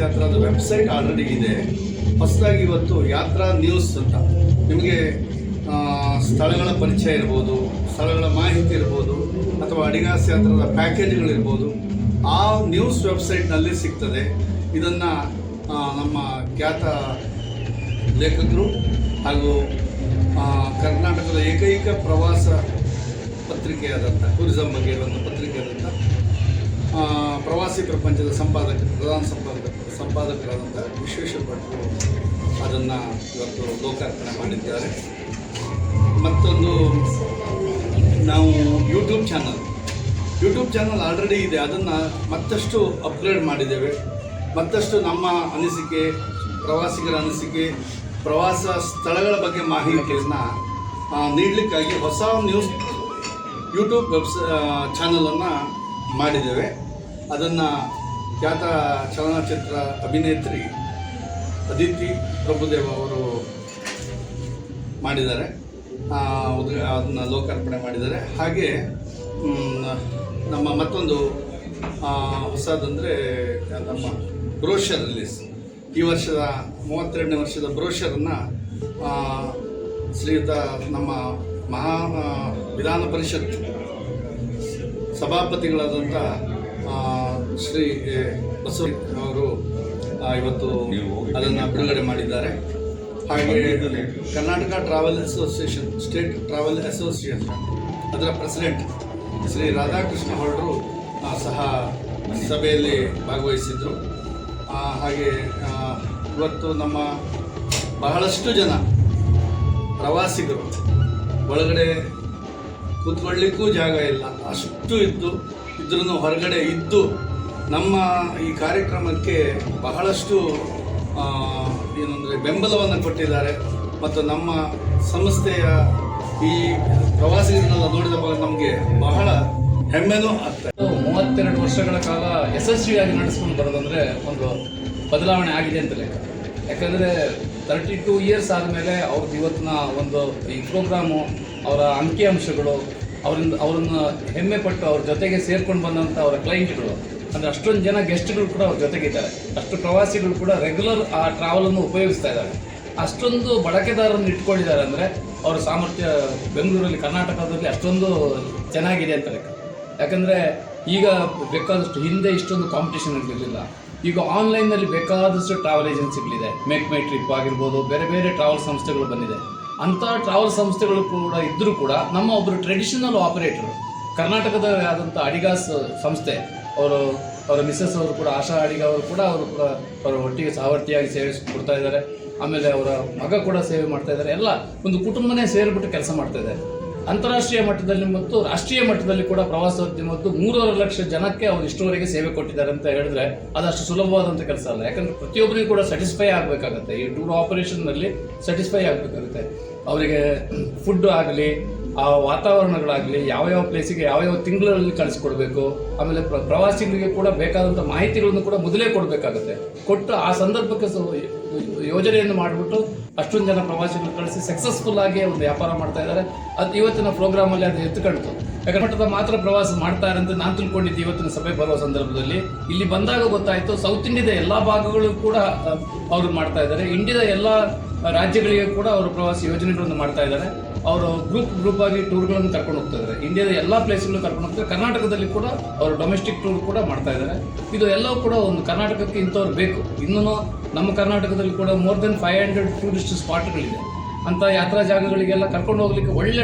ಯಾತ್ರಾದ website already ಇದೆ. ಹೊಸದಾಗಿ ಇವತ್ತು ಯಾತ್ರಾ ನ್ಯೂಸ್ ಅಂತ ನಿಮಗೆ ಸ್ಥಳಗಳ ಪರಿಚಯ ಇರ್ಬೋದು, ಸ್ಥಳಗಳ ಮಾಹಿತಿ ಇರ್ಬೋದು, ಅಥವಾ ಅಡಿಗಾಸ್ ಯಾತ್ರಾದ ಪ್ಯಾಕೇಜ್ಗಳಿರ್ಬೋದು, ಆ ನ್ಯೂಸ್ ವೆಬ್ಸೈಟ್ನಲ್ಲಿ ಸಿಗ್ತದೆ. ಇದನ್ನು ನಮ್ಮ ಖ್ಯಾತ ಲೇಖಕರು ಹಾಗೂ ಕರ್ನಾಟಕದ ಏಕೈಕ ಪ್ರವಾಸ ಪತ್ರಿಕೆಯಾದಂಥ ಟೂರಿಸಂ ಬಗ್ಗೆ ಇರುವಂಥ ಪತ್ರಿಕೆಯಾದಂಥ ಪ್ರವಾಸಿ ಪ್ರಪಂಚದ ಪ್ರಧಾನ ಸಂಪಾದಕರಾದಂಥ ವಿಶ್ವೇಶ್ವರ ಭಟ್ರು ಅದನ್ನು ಇವತ್ತು ಲೋಕಾರ್ಪಣೆ ಮಾಡಿದ್ದಾರೆ. ಮತ್ತೊಂದು ನಾವು ಯೂಟ್ಯೂಬ್ ಚಾನಲ್ ಆಲ್ರೆಡಿ ಇದೆ, ಅದನ್ನು ಮತ್ತಷ್ಟು ಅಪ್ಗ್ರೇಡ್ ಮಾಡಿದ್ದೇವೆ. ಮತ್ತಷ್ಟು ನಮ್ಮ ಅನಿಸಿಕೆ, ಪ್ರವಾಸಿಗರ ಅನಿಸಿಕೆ, ಪ್ರವಾಸ ಸ್ಥಳಗಳ ಬಗ್ಗೆ ಮಾಹಿತಿಯನ್ನು ನೀಡಲಿಕ್ಕಾಗಿ ಹೊಸ ನ್ಯೂಸ್ ಯೂಟ್ಯೂಬ್ ಚಾನಲನ್ನು ಮಾಡಿದ್ದೇವೆ. ಅದನ್ನು ಖ್ಯಾತ ಚಲನಚಿತ್ರ ಅಭಿನೇತ್ರಿ ಅದಿತಿ ಪ್ರಭುದೇವ ಅವರು ಮಾಡಿದ್ದಾರೆ, ಅದನ್ನು ಲೋಕಾರ್ಪಣೆ ಮಾಡಿದ್ದಾರೆ. ಹಾಗೆ ನಮ್ಮ ಮತ್ತೊಂದು ಹೊಸದಂದರೆ ನಮ್ಮ ಬ್ರೋಷರ್ ರಿಲೀಸ್, ಈ ವರ್ಷದ 32ನೇ ವರ್ಷದ ಬ್ರೋಷರನ್ನು ಶ್ರೀಯುತ ನಮ್ಮ ವಿಧಾನ ಪರಿಷತ್ ಸಭಾಪತಿಗಳಾದಂಥ ಶ್ರೀ ಬಸವ ಅವರು ಇವತ್ತು ಅದನ್ನು ಬಿಡುಗಡೆ ಮಾಡಿದ್ದಾರೆ. ಹಾಗೆ Karnataka travel association, state travel association, ಅದರ ಪ್ರೆಸಿಡೆಂಟ್ ಶ್ರೀ ರಾಧಾಕೃಷ್ಣ ಹೊರಡರು ಸಹ ಸಭೆಯಲ್ಲಿ ಭಾಗವಹಿಸಿದರು. ಹಾಗೆ ಇವತ್ತು ನಮ್ಮ ಬಹಳಷ್ಟು ಜನ ಪ್ರವಾಸಿಗರು ಒಳಗಡೆ ಕೂತ್ಕೊಳ್ಳಿಕ್ಕೂ ಜಾಗ ಇಲ್ಲ, ಅಷ್ಟು ಇದ್ರೂ ಹೊರಗಡೆ ಇದ್ದು ನಮ್ಮ ಈ ಕಾರ್ಯಕ್ರಮಕ್ಕೆ ಬಹಳಷ್ಟು ಏನಂದರೆ ಬೆಂಬಲವನ್ನು ಕೊಟ್ಟಿದ್ದಾರೆ. ಮತ್ತು ನಮ್ಮ ಸಂಸ್ಥೆಯ ಈ ಪ್ರವಾಸಿಗರನ್ನೆಲ್ಲ ನೋಡಿದ ನಮಗೆ ಬಹಳ ಹೆಮ್ಮೆನೂ ಆಗ್ತದೆ. 32 ವರ್ಷಗಳ ಕಾಲ ಯಶಸ್ವಿಯಾಗಿ ನಡೆಸ್ಕೊಂಡು ಬರೋದಂದರೆ ಒಂದು ಬದಲಾವಣೆ ಆಗಿದೆ ಅಂತ ಲೆಕ್ಕ. ಯಾಕಂದರೆ 32 ಇಯರ್ಸ್ ಆದಮೇಲೆ ಅವ್ರದ್ದು ಇವತ್ತಿನ ಒಂದು ಈ ಪ್ರೋಗ್ರಾಮು, ಅವರ ಅಂಕಿಅಂಶಗಳು, ಅವರನ್ನು ಹೆಮ್ಮೆ ಪಟ್ಟು ಅವ್ರ ಜೊತೆಗೆ ಸೇರ್ಕೊಂಡು ಬಂದಂಥ ಅವರ ಕ್ಲೈಂಟ್ಗಳು, ಅಂದರೆ ಅಷ್ಟೊಂದು ಜನ ಗೆಸ್ಟ್ಗಳು ಕೂಡ ಅವ್ರ ಜೊತೆಗಿದ್ದಾರೆ. ಅಷ್ಟು ಪ್ರವಾಸಿಗಳು ಕೂಡ ರೆಗ್ಯುಲರ್ ಆ ಟ್ರಾವೆಲನ್ನು ಉಪಯೋಗಿಸ್ತಾ ಇದ್ದಾರೆ. ಅಷ್ಟೊಂದು ಬಳಕೆದಾರರನ್ನು ಇಟ್ಕೊಂಡಿದ್ದಾರೆ ಅಂದರೆ ಅವರ ಸಾಮರ್ಥ್ಯ ಬೆಂಗಳೂರಲ್ಲಿ, ಕರ್ನಾಟಕದಲ್ಲಿ ಅಷ್ಟೊಂದು ಚೆನ್ನಾಗಿದೆ ಅಂತ ಲೆಕ್ಕ. ಯಾಕಂದರೆ ಈಗ ಬೇಕಾದಷ್ಟು ಹಿಂದೆ ಇಷ್ಟೊಂದು ಕಾಂಪಿಟೇಷನ್ ಇರಲಿಲ್ಲ. ಈಗ ಆನ್ಲೈನ್ನಲ್ಲಿ ಬೇಕಾದಷ್ಟು ಟ್ರಾವೆಲ್ ಏಜೆನ್ಸಿಗಳಿದೆ, ಮೇಕ್ ಮೈ ಟ್ರಿಪ್ ಆಗಿರ್ಬೋದು, ಬೇರೆ ಬೇರೆ ಟ್ರಾವೆಲ್ ಸಂಸ್ಥೆಗಳು ಬಂದಿದೆ. ಅಂಥ ಟ್ರಾವೆಲ್ ಸಂಸ್ಥೆಗಳು ಕೂಡ ಇದ್ದರೂ ಕೂಡ ನಮ್ಮ ಒಬ್ಬರು ಟ್ರೆಡಿಷನಲ್ ಆಪರೇಟರು, ಕರ್ನಾಟಕದ ಆದಂಥ ಅಡಿಗಾಸ್ ಸಂಸ್ಥೆ, ಅವರ ಮಿಸ್ಸಸ್ ಅವರು ಕೂಡ, ಆಶಾ ಅಡಿಗ ಅವರು ಕೂಡ ಅವರ ಒಟ್ಟಿಗೆ ಸಹವರ್ತಿಯಾಗಿ ಸೇವೆ ಕೊಡ್ತಾ ಇದ್ದಾರೆ. ಆಮೇಲೆ ಅವರ ಮಗ ಕೂಡ ಸೇವೆ ಮಾಡ್ತಾ ಇದ್ದಾರೆ. ಎಲ್ಲ ಒಂದು ಕುಟುಂಬನೇ ಸೇರಿಬಿಟ್ಟು ಕೆಲಸ ಮಾಡ್ತಾ ಇದ್ದಾರೆ. ಅಂತಾರಾಷ್ಟ್ರೀಯ ಮಟ್ಟದಲ್ಲಿ ಮತ್ತು ರಾಷ್ಟ್ರೀಯ ಮಟ್ಟದಲ್ಲಿ ಕೂಡ ಪ್ರವಾಸೋದ್ಯಮದ್ದು 3.5 ಲಕ್ಷ ಜನಕ್ಕೆ ಅವರು ಇಷ್ಟವರೆಗೆ ಸೇವೆ ಕೊಟ್ಟಿದ್ದಾರೆ ಅಂತ ಹೇಳಿದ್ರೆ ಅದಷ್ಟು ಸುಲಭವಾದಂಥ ಕೆಲಸ ಅಲ್ಲ. ಯಾಕಂದರೆ ಪ್ರತಿಯೊಬ್ಬರಿಗೂ ಕೂಡ ಸ್ಯಾಟಿಸ್ಫೈ ಆಗಬೇಕಾಗತ್ತೆ. ಈ ಟೂರ್ ಆಪರೇಷನ್ನಲ್ಲಿ ಸ್ಯಾಟಿಸ್ಫೈ ಆಗಬೇಕಾಗುತ್ತೆ. ಅವರಿಗೆ ಫುಡ್ ಆಗಲಿ, ಆ ವಾತಾವರಣಗಳಾಗಲಿ, ಯಾವ ಪ್ಲೇಸಿಗೆ ಯಾವ ತಿಂಗಳಲ್ಲಿ ಕಳಿಸ್ಕೊಡ್ಬೇಕು, ಆಮೇಲೆ ಪ್ರವಾಸಿಗರಿಗೆ ಕೂಡ ಬೇಕಾದಂಥ ಮಾಹಿತಿಗಳನ್ನು ಕೂಡ ಮೊದಲೇ ಕೊಡಬೇಕಾಗುತ್ತೆ. ಕೊಟ್ಟು ಆ ಸಂದರ್ಭಕ್ಕೆ ಯೋಜನೆಯನ್ನು ಮಾಡಿಬಿಟ್ಟು ಅಷ್ಟೊಂದು ಜನ ಪ್ರವಾಸಿಗರು ಕಳಿಸಿ ಸಕ್ಸಸ್ಫುಲ್ ಆಗಿ ಒಂದು ವ್ಯಾಪಾರ ಮಾಡ್ತಾ ಇದ್ದಾರೆ. ಅದು ಇವತ್ತಿನ ಪ್ರೋಗ್ರಾಮಲ್ಲಿ ಅದು ಎತ್ತುಕಂತು. ಯಾಕಂದ್ರೆ ಮಾತ್ರ ಪ್ರವಾಸ ಮಾಡ್ತಾರೆ ಅಂತ ನಾನು ತಿಳ್ಕೊಂಡಿದ್ದೆ. ಇವತ್ತಿನ ಸಭೆ ಬರುವ ಸಂದರ್ಭದಲ್ಲಿ ಇಲ್ಲಿ ಬಂದಾಗ ಗೊತ್ತಾಯಿತು, ಸೌತ್ ಇಂಡಿಯಾದ ಎಲ್ಲ ಭಾಗಗಳು ಕೂಡ ಅವರು ಮಾಡ್ತಾ ಇದ್ದಾರೆ. ಇಂಡಿಯಾದ ಎಲ್ಲ ರಾಜ್ಯಗಳಿಗೆ ಕೂಡ ಅವರು ಪ್ರವಾಸಿ ಯೋಜನೆಗಳನ್ನು ಮಾಡ್ತಾ ಇದ್ದಾರೆ. ಅವರು ಗ್ರೂಪ್ ಆಗಿ ಟೂರ್ಗಳನ್ನು ಕರ್ಕೊಂಡು ಹೋಗ್ತಾ ಇದ್ದಾರೆ. ಇಂಡಿಯಾದ ಎಲ್ಲ ಪ್ಲೇಸ್ಗಳು ಕರ್ಕೊಂಡು ಹೋಗ್ತಾರೆ. ಕರ್ನಾಟಕದಲ್ಲಿ ಕೂಡ ಅವರು ಡೊಮೆಸ್ಟಿಕ್ ಟೂರ್ ಕೂಡ ಮಾಡ್ತಾ ಇದ್ದಾರೆ. ಇದು ಎಲ್ಲವೂ ಕೂಡ ಒಂದು ಕರ್ನಾಟಕಕ್ಕೆ ಇಂಥವ್ರು ಬೇಕು. ಇನ್ನೂ ನಮ್ಮ ಕರ್ನಾಟಕದಲ್ಲಿ ಕೂಡ more than 500 ಟೂರಿಸ್ಟ್ ಸ್ಪಾಟ್ಗಳಿದೆ. ಅಂಥ ಯಾತ್ರಾ ಜಾಗಗಳಿಗೆಲ್ಲ ಕರ್ಕೊಂಡು ಹೋಗ್ಲಿಕ್ಕೆ ಒಳ್ಳೆ